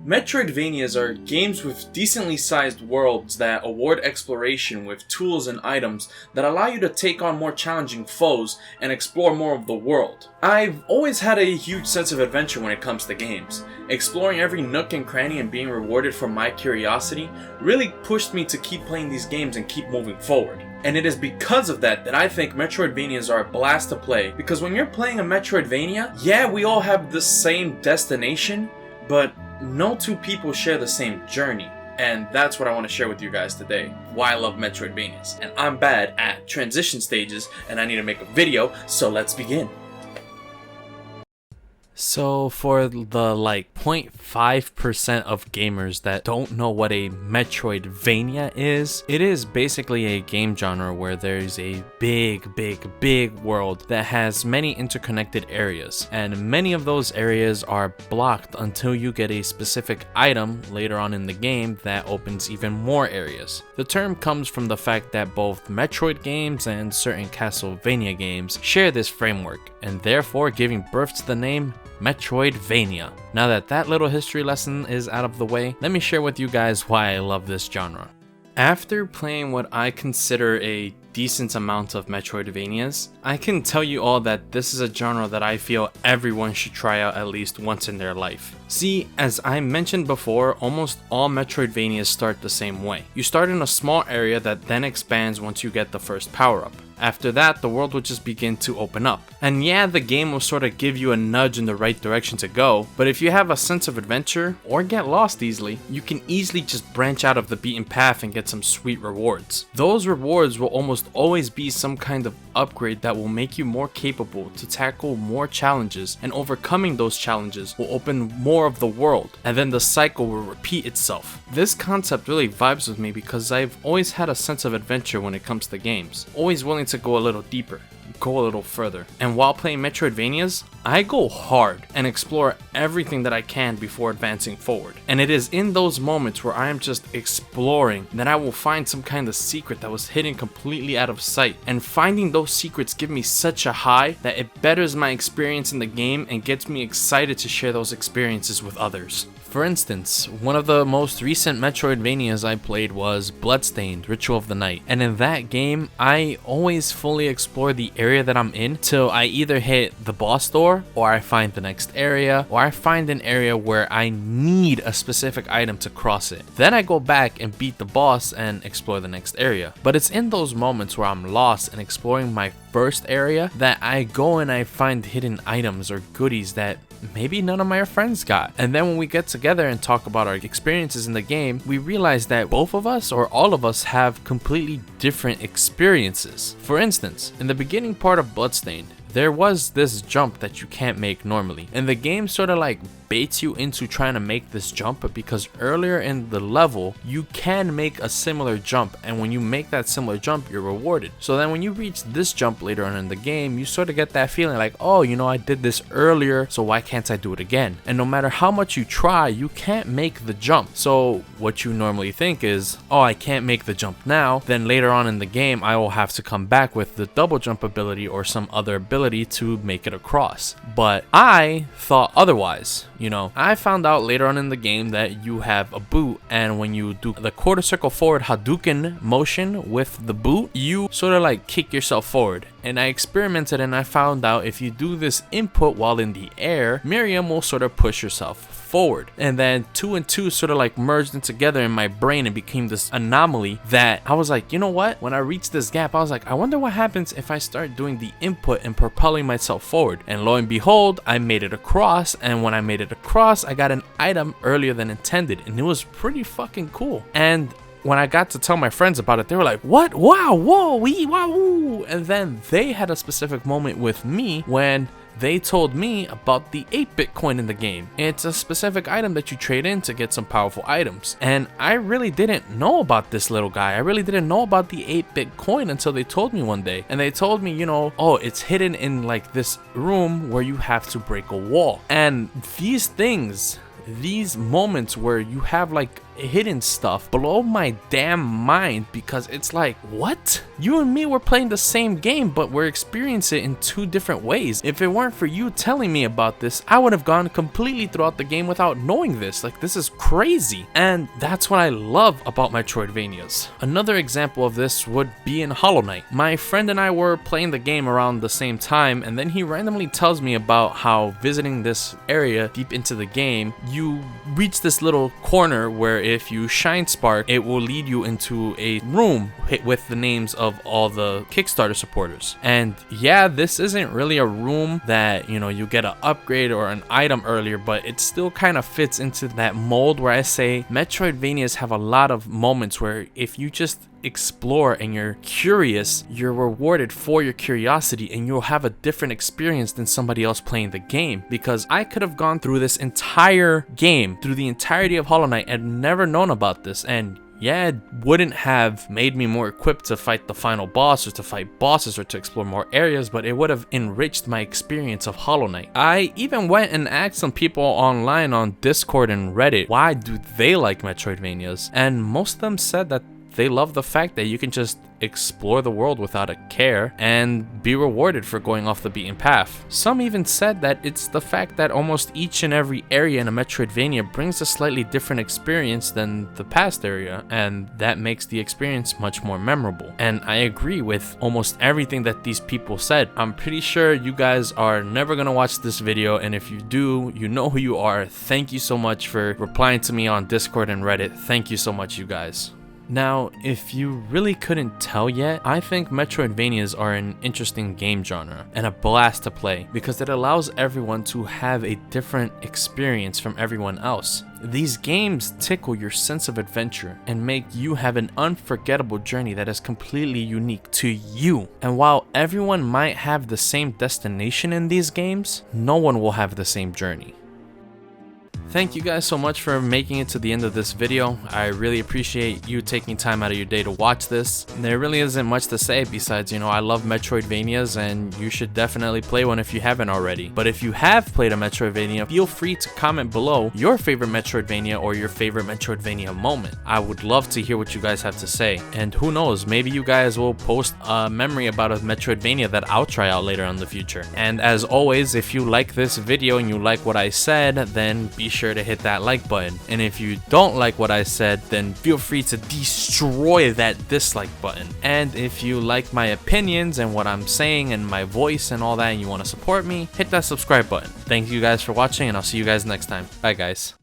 Metroidvanias are games with decently sized worlds that award exploration with tools and items that allow you to take on more challenging foes and explore more of the world. I've always had a huge sense of adventure when it comes to games. Exploring every nook and cranny and being rewarded for my curiosity really pushed me to keep playing these games and keep moving forward. And it is because of that that I think Metroidvanias are a blast to play, because when you're playing a Metroidvania, yeah, we all have the same destination, but no two people share the same journey. And that's what I want to share with you guys today, why I love Metroidvanias. And I'm bad at transition stages and I need to make a video, so let's begin. So for the 0.5% of gamers that don't know what a Metroidvania is, it is basically a game genre where there's a big world that has many interconnected areas, and many of those areas are blocked until you get a specific item later on in the game that opens even more areas. The term comes from the fact that both Metroid games and certain Castlevania games share this framework, and therefore giving birth to the name Metroidvania. Now that little history lesson is out of the way, let me share with you guys why I love this genre. After playing what I consider a decent amount of Metroidvanias, I can tell you all that this is a genre that I feel everyone should try out at least once in their life. See, as I mentioned before, almost all Metroidvanias start the same way. You start in a small area that then expands once you get the first power-up. After that, the world will just begin to open up. And yeah, the game will sort of give you a nudge in the right direction to go, but if you have a sense of adventure, or get lost easily, you can easily just branch out of the beaten path and get some sweet rewards. Those rewards will almost always be some kind of upgrade that will make you more capable to tackle more challenges, and overcoming those challenges will open more of the world, and then the cycle will repeat itself. This concept really vibes with me because I've always had a sense of adventure when it comes to games, always willing to go a little deeper, go a little further. And while playing Metroidvanias, I go hard and explore everything that I can before advancing forward. And it is in those moments where I am just exploring that I will find some kind of secret that was hidden completely out of sight. And finding those secrets give me such a high that it betters my experience in the game and gets me excited to share those experiences with others. For instance, one of the most recent Metroidvanias I played was Bloodstained: Ritual of the Night, and in that game, I always fully explore the area that I'm in till I either hit the boss door, or I find the next area, or I find an area where I need a specific item to cross it. Then I go back and beat the boss and explore the next area. But it's in those moments where I'm lost and exploring my first area that I go and I find hidden items or goodies that maybe none of my friends got. And then when we get together and talk about our experiences in the game, we realize that both of us or all of us have completely different experiences. For instance, in the beginning part of Bloodstained, there was this jump that you can't make normally, and the game sort of baits you into trying to make this jump because earlier in the level you can make a similar jump, and when you make that similar jump you're rewarded. So then when you reach this jump later on in the game, you sort of get that feeling like, oh, you know, I did this earlier, so why can't I do it again? And no matter how much you try, you can't make the jump. So what you normally think is, oh, I can't make the jump now, then later on in the game I will have to come back with the double jump ability or some other ability to make it across. But I thought otherwise. You know, I found out later on in the game that you have a boot, and when you do the quarter circle forward Hadouken motion with the boot, you sort of kick yourself forward. And I experimented and I found out if you do this input while in the air, Miriam will sort of push yourself forward. And then 2 and 2 sort of merged in together in my brain and became this anomaly that I was like, you know what? When I reached this gap, I was like, I wonder what happens if I start doing the input and propelling myself forward. And lo and behold, I made it across, and when I made it across, I got an item earlier than intended, and it was pretty fucking cool. And when I got to tell my friends about it, they were like, what? Wow, whoa, wee, wow, woo. And then they had a specific moment with me when they told me about the 8-bit coin in the game. It's a specific item that you trade in to get some powerful items. And I really didn't know about this little guy. I really didn't know about the 8-bit coin until they told me one day. And they told me, you know, oh, it's hidden in this room where you have to break a wall. And these things, these moments where you have hidden stuff blow my damn mind, because it's like, what? You and me were playing the same game, but we're experiencing it in two different ways. If it weren't for you telling me about this, I would have gone completely throughout the game without knowing this. Like, this is crazy. And that's what I love about Metroidvanias. Another example of this would be in Hollow Knight. My friend and I were playing the game around the same time, and then he randomly tells me about how visiting this area deep into the game, you reach this little corner where if you shine spark, it will lead you into a room hit with the names of all the Kickstarter supporters. And yeah, this isn't really a room that, you know, you get an upgrade or an item earlier, but it still kind of fits into that mold where I say Metroidvanias have a lot of moments where if you just explore and you're curious, you're rewarded for your curiosity, and you'll have a different experience than somebody else playing the game. Because I could have gone through this entire game, through the entirety of Hollow Knight, and never known about this, and yeah, it wouldn't have made me more equipped to fight the final boss or to fight bosses or to explore more areas, but it would have enriched my experience of Hollow Knight. I even went and asked some people online on Discord and Reddit, why do they like Metroidvanias? And most of them said that they love the fact that you can just explore the world without a care and be rewarded for going off the beaten path. Some even said that it's the fact that almost each and every area in a Metroidvania brings a slightly different experience than the past area, and that makes the experience much more memorable. And I agree with almost everything that these people said. I'm pretty sure you guys are never gonna watch this video, and if you do, you know who you are. Thank you so much for replying to me on Discord and Reddit. Thank you so much, you guys. Now, if you really couldn't tell yet, I think Metroidvanias are an interesting game genre and a blast to play because it allows everyone to have a different experience from everyone else. These games tickle your sense of adventure and make you have an unforgettable journey that is completely unique to you. And while everyone might have the same destination in these games, no one will have the same journey. Thank you guys so much for making it to the end of this video. I really appreciate you taking time out of your day to watch this. There really isn't much to say besides, you know, I love Metroidvanias and you should definitely play one if you haven't already. But if you have played a Metroidvania, feel free to comment below your favorite Metroidvania or your favorite Metroidvania moment. I would love to hear what you guys have to say. And who knows, maybe you guys will post a memory about a Metroidvania that I'll try out later in the future. And as always, if you like this video and you like what I said, then be sure to hit that like button. And if you don't like what I said, then feel free to destroy that dislike button. And if you like my opinions and what I'm saying and my voice and all that and you want to support me, hit that subscribe button. Thank you guys for watching, and I'll see you guys next time. Bye guys.